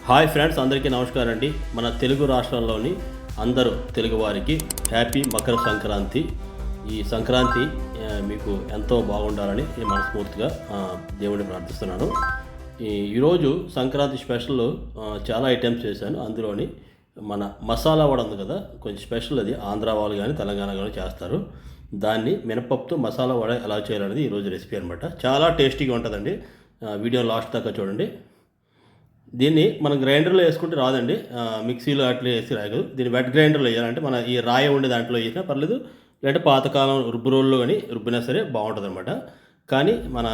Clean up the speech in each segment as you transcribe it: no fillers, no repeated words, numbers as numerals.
Hi friends, అందరికీ నమస్కారం అండి. మన తెలుగు రాష్ట్రాల్లోని అందరూ తెలుగువారికి హ్యాపీ మకర సంక్రాంతి. ఈ సంక్రాంతి మీకు ఎంతో బాగుండాలని నేను మనస్ఫూర్తిగా దేవుడిని ప్రార్థిస్తున్నాను. ఈరోజు సంక్రాంతి స్పెషల్ చాలా ఐటమ్స్ చేశాను. అందులోని మన మసాలా వడ ఉంది కదా, కొంచెం స్పెషల్. అది ఆంధ్ర వాళ్ళు కానీ తెలంగాణ కానీ చేస్తారు. దాన్ని మినపప్పుతో మసాలా వడ ఎలా చేయాలనేది ఈరోజు రెసిపీ అనమాట. చాలా టేస్టీగా ఉంటుందండి. వీడియో లాస్ట్ దాకా చూడండి. దీన్ని మనం గ్రైండర్లో వేసుకుంటే రాదండి, మిక్సీలో అట్లా వేసి రాదు. దీన్ని వెట్ గ్రైండర్లో వేయాలంటే మన ఈ రాయి ఉండే దాంట్లో వేసినా పర్లేదు, లేదంటే పాతకాలం రుబ్బు రోల్లో కానీ రుబ్బినా సరే బాగుంటుంది అనమాట. కానీ మన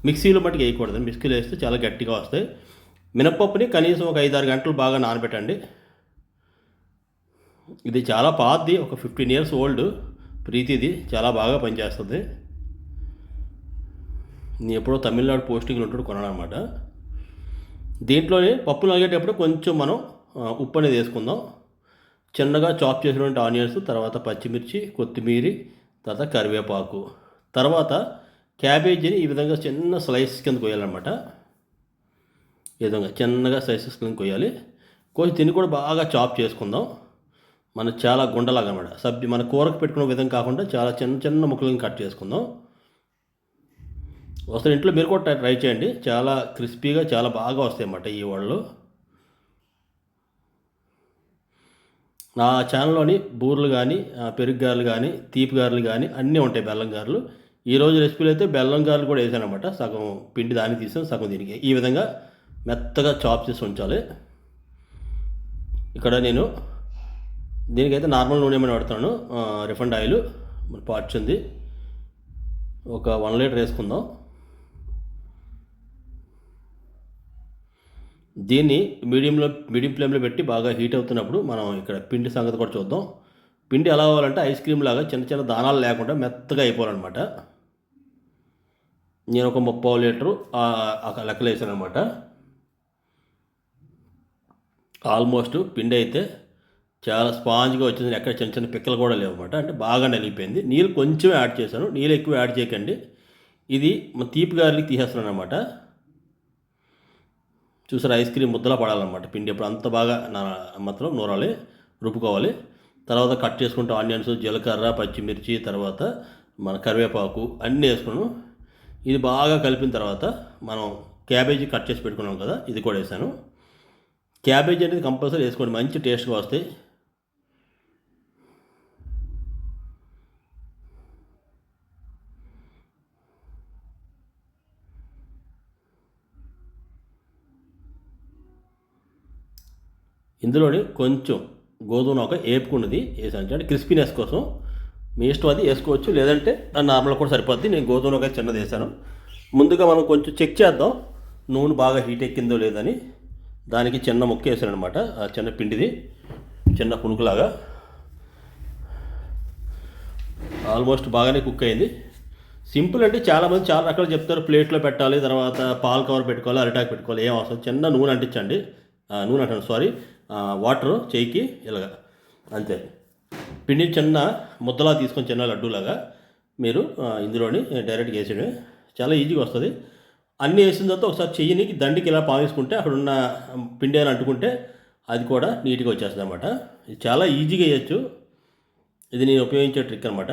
మిక్సీలో మట్టుకు వేయకూడదు. మిక్సీలో వేస్తే చాలా గట్టిగా వస్తాయి. మినపప్పుని కనీసం ఒక 5-6 గంటలు బాగా నానబెట్టండి. ఇది చాలా పాతది, ఒక 15 years ఓల్డ్. ప్రీతిది చాలా బాగా పనిచేస్తుంది. నేను ఎప్పుడో తమిళనాడు పోస్టింగ్లో ఉంటాడు కొన్నాను అనమాట. దీంట్లోనే పప్పులు నలిగేటప్పుడు కొంచెం మనం ఉప్పు అనేది వేసుకుందాం. చిన్నగా చాప్ చేసినటువంటి ఆనియన్స్, తర్వాత పచ్చిమిర్చి, కొత్తిమీర, తర్వాత కరివేపాకు, తర్వాత క్యాబేజీని ఈ విధంగా చిన్న స్లైస్ కింద కొయ్యాలన్నమాట. ఈ విధంగా చిన్నగా స్లైసెస్ కింద కొయ్యాలి. కొంచెం తిని కూడా బాగా చాప్ చేసుకుందాం. మన చాలా గుండలాగా అన్నమాట. మన కూరకు పెట్టుకునే విధంగా కాకుండా చాలా చిన్న చిన్న ముక్కలను కట్ చేసుకుందాం. ఒకసారి ఇంట్లో మీరు కూడా ట్రై చేయండి. చాలా క్రిస్పీగా చాలా బాగా వస్తాయి అన్నమాట ఈ వడలు. నా ఛానల్లోని బూరెలు కానీ, పెరుగు గారెలు కానీ, తీపి గారెలు కానీ అన్నీ ఉంటాయి. బెల్లం గారెలు. ఈరోజు రెసిపీలో అయితే బెల్లం గారెలు కూడా వేసాను అనమాట. సగం పిండి దానికి తీసాను, సగం దీనికి. ఈ విధంగా మెత్తగా చాప్ చేసి ఉంచాలి. ఇక్కడ నేను దీనికైతే నార్మల్ నూనె ఏమైనా పెడతాను. రిఫైండ్ ఆయిల్ పార్ట్స్ ఉంది. ఒక 1 లీటర్ వేసుకుందాం. దీన్ని మీడియం ఫ్లేమ్లో పెట్టి బాగా హీట్ అవుతున్నప్పుడు మనం ఇక్కడ పిండి సంగతి కూడా చూద్దాం. పిండి ఎలా అవ్వాలంటే ఐస్ క్రీమ్ లాగా చిన్న చిన్న దానాలు లేకుండా మెత్తగా అయిపోవాలన్నమాట. నేను ఒక 30 లీటరు లెక్కలు వేసాను అనమాట. ఆల్మోస్ట్ పిండి అయితే చాలా స్పాంజ్గా వచ్చింది. ఎక్కడ చిన్న చిన్న పిక్కలు కూడా లేవు అనమాట. అంటే బాగా నలిగిపోయింది. నీళ్ళు కొంచెం యాడ్ చేశాను. నీళ్ళు ఎక్కువ యాడ్ చేయకండి. ఇది తీపి గారెలకి తీసేస్తున్నాను అనమాట. చూసారా, ఐస్ క్రీమ్ ముద్దలా పడాలన్నమాట పిండి. ఇప్పుడు అంత బాగా మాత్రం నూరాలి, రుబ్బుకోవాలి. తర్వాత కట్ చేసుకుంటే ఆనియన్స్, జీలకర్ర, పచ్చిమిర్చి, తర్వాత మన కరివేపాకు అన్నీ వేసుకున్నాను. ఇది బాగా కలిపిన తర్వాత మనం క్యాబేజీ కట్ చేసి పెట్టుకున్నాం కదా, ఇది కూడా వేసాను. క్యాబేజీ అనేది కంపల్సరీ వేసుకోండి, మంచి టేస్ట్గా వస్తాయి. ఇందులోని కొంచెం గోధుమ నూక వేపుకున్నది వేసాను, అంటే క్రిస్పీనెస్ కోసం. మీ ఇష్టం, అది వేసుకోవచ్చు, లేదంటే నార్మల్ కూడా సరిపోద్ది. నేను గోధుమ నూక చిన్నది వేసాను. ముందుగా మనం కొంచెం చెక్ చేద్దాం నూనె బాగా హీట్ ఎక్కిందో లేదని. దానికి చిన్న ముక్క వేసాను అనమాట. ఆ చిన్న పిండిది చిన్న పునుకులాగా ఆల్మోస్ట్ బాగానే కుక్ అయింది. సింపుల్ అంటే చాలామంది చాలా రకాలు చెప్తారు. ప్లేట్లో పెట్టాలి, తర్వాత పాలు కవర్ పెట్టుకోవాలి, అరిటాకు పెట్టుకోవాలి, ఏం అవసరం. చిన్న నూనె అంటించండి. నూనె అంటాను, సారీ, వాటరు చేయికి ఇలాగా అంతే. పిండి చిన్న ముద్దలా తీసుకొని చిన్న లడ్డూలాగా మీరు ఇందులోని డైరెక్ట్గా వేసేయడమే. చాలా ఈజీగా వస్తుంది. అన్నీ వేసిన తర్వాత ఒకసారి చెయ్యిని దండికి ఇలా పావేసుకుంటే అక్కడ ఉన్న పిండి అని అంటుకుంటే అది కూడా నీట్గా వచ్చేస్తుంది అనమాట. ఇది చాలా ఈజీగా వేయచ్చు. ఇది నేను ఉపయోగించే ట్రిక్ అనమాట.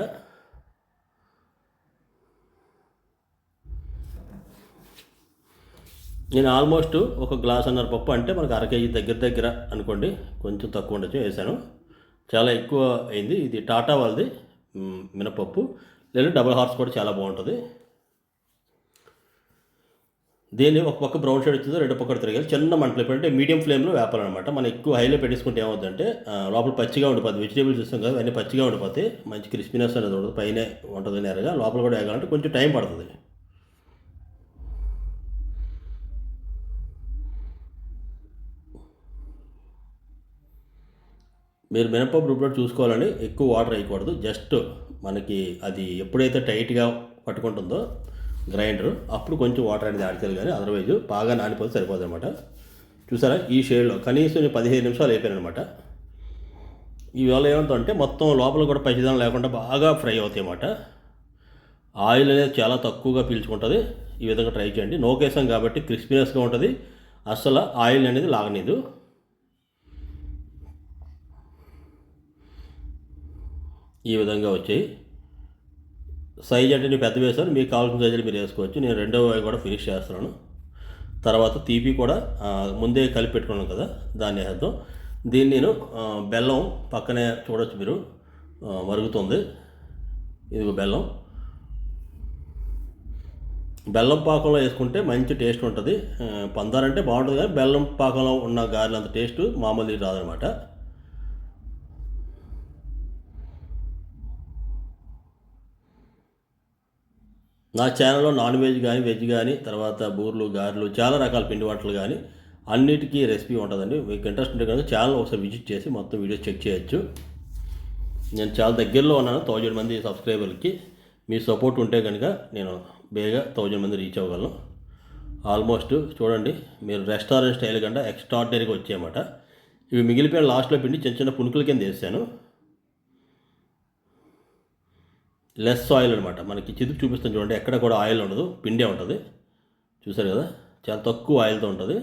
నేను ఆల్మోస్ట్ ఒక గ్లాస్ అన్నర పప్పు, అంటే మనకు 1/2 kg దగ్గర అనుకోండి, కొంచెం తక్కువ ఉండొచ్చు, వేసాను. చాలా ఎక్కువ అయింది. ఇది టాటా వాళ్ళది మినపప్పు, లేదా డబుల్ హార్స్ కూడా చాలా బాగుంటుంది. దీన్ని ఒక పక్క బ్రౌన్ షేడ్ వచ్చిందో రెండో పక్క తిరగాలి. చిన్న మంటలో అంటే మీడియం ఫ్లేమ్లో వేపాలన్నమాట. మనం ఎక్కువ హైలో పెట్టేసుకుంటే ఏమవుతుందంటే లోపల పచ్చిగా ఉండిపోతుంది. వెజిటేబుల్స్ ఇస్తాం కదా, అన్నీ పచ్చిగా ఉండిపోతాయి. మంచి క్రిస్పీనెస్ అనేది ఉండదు. పైన ఉంటుంది నేరగా, లోపల కూడా వేగాలంటే కొంచెం టైం పడుతుంది. మీరు మినపప్పు రుబ్బులో చూసుకోవాలని ఎక్కువ వాటర్ వేయకూడదు. జస్ట్ మనకి అది ఎప్పుడైతే టైట్గా పట్టుకుంటుందో గ్రైండర్, అప్పుడు కొంచెం వాటర్ అనేది యాడ్ చేయాలి. కానీ అదర్వైజ్ బాగా నానిపోతే సరిపోతుంది అనమాట. చూసారా, ఈ షేడ్లో కనీసం 15 నిమిషాలు అయిపోయాను అనమాట. ఇవాళ ఏమంటే మొత్తం లోపల కూడా పచ్చిదనం లేకుండా బాగా ఫ్రై అవుతాయి అన్నమాట. ఆయిల్ అనేది చాలా తక్కువగా పీల్చుకుంటుంది. ఈ విధంగా ట్రై చేయండి. నోకేసాం కాబట్టి క్రిస్పీనెస్గా ఉంటుంది. అస్సలు ఆయిల్ అనేది లాగనీదు. ఈ విధంగా వచ్చాయి. సైజ్ అంటే నేను పెద్ద వేసాను, మీకు కావాల్సిన సైజులు మీరు వేసుకోవచ్చు. నేను రెండవ అవి కూడా ఫినిష్ చేస్తున్నాను. తర్వాత తీపి కూడా ముందే కలిపి పెట్టుకున్నాను కదా, దాన్ని వేద్దాం. దీన్ని నేను బెల్లం పక్కనే చూడొచ్చు మీరు, మరుగుతుంది. ఇదిగో బెల్లం. బెల్లం పాకంలో వేసుకుంటే మంచి టేస్ట్ ఉంటుంది. పందారంటే బాగుంటుంది కానీ బెల్లం పాకంలో ఉన్న గారెలు అంత టేస్ట్ మామూలు రాదనమాట. నా ఛానల్లో నాన్ వెజ్ కానీ వెజ్ కానీ తర్వాత బూర్లు గారెలు చాలా రకాల పిండి వంటలు కానీ అన్నిటికీ రెసిపీ ఉంటుందండి. మీకు ఇంట్రెస్ట్ ఉంటే కనుక ఛానల్ ఒకసారి విజిట్ చేసి మొత్తం వీడియోస్ చెక్ చేయొచ్చు. నేను చాలా దగ్గరలో ఉన్నాను 1000 మంది సబ్స్క్రైబర్లకి. మీ సపోర్ట్ ఉంటే కనుక నేను బేగా 1000 మంది రీచ్ అవ్వగలను. ఆల్మోస్ట్ చూడండి మీరు రెస్టారెంట్ స్టైల్ కంటే ఎక్స్ట్రాడినరీగా వచ్చాయన్నమాట. ఇవి మిగిలిపోయిన లాస్ట్లో పిండి చిన్న చిన్న పునుకుల కింద వేసాను. లెస్ ఆయిల్ అనమాట. మనకి చిదుపు చూపిస్తాను చూడండి, ఎక్కడ కూడా ఆయిల్ ఉండదు, పిండే ఉంటుంది. చూసారు కదా, చాలా తక్కువ ఆయిల్తో ఉంటుంది.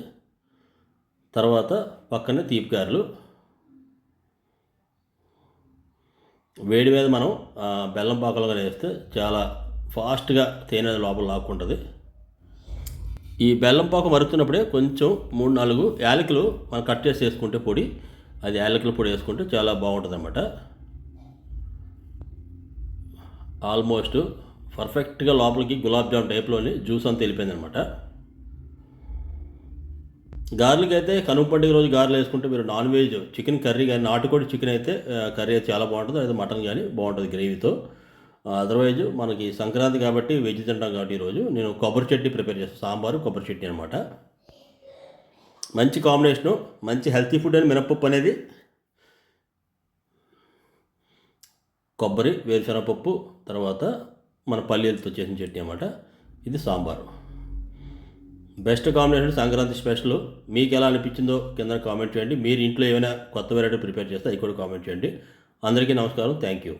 తర్వాత పక్కనే తీపి గారెలు. వేడి మీద మనం బెల్లం పాకలుగా వేస్తే చాలా ఫాస్ట్గా తేనె లోపల లాక్కుంటుంది. ఈ బెల్లం పాకం మరుగుతున్నప్పుడే కొంచెం 3-4 యాలకులు మనం కట్ చేసి వేసుకుంటే పొడి, అది యాలకుల పొడి వేసుకుంటే చాలా బాగుంటుంది అన్నమాట. ఆల్మోస్ట్ పర్ఫెక్ట్గా లోపలికి గులాబ్ జామ్ టైప్లోని జ్యూస్ అంతా వెళ్ళిపోయింది అనమాట. గార్లిక్ అయితే కనుమ పండుగ రోజు గారెలు వేసుకుంటే మీరు నాన్ వెజ్ చికెన్ కర్రీ కానీ నాటుకోడి చికెన్ అయితే కర్రీ అయితే చాలా బాగుంటుంది. అయితే మటన్ కానీ బాగుంటుంది గ్రేవీతో. అదర్వైజ్ మనకి సంక్రాంతి కాబట్టి వెజ్ తింటాం కాబట్టి ఈరోజు నేను కొబ్బరి చట్నీ ప్రిపేర్ చేస్తాను. సాంబారు కొబ్బరి చట్నీ అనమాట. మంచి కాంబినేషను, మంచి హెల్తీ ఫుడ్ అని మినపప్పు అనేది, కొబ్బరి వేరుశనగపప్పు, తర్వాత మన పల్లీలతో చేసిన చట్నీ అనమాట. ఇది sambar. Best combination, Sankranti special. మీకు ఎలా అనిపించిందో కింద కామెంట్ చేయండి. మీరు ఇంట్లో ఏమైనా కొత్త వెరైటీ ప్రిపేర్ చేస్తే అది కూడా కామెంట్ చేయండి. అందరికీ నమస్కారం. Thank you.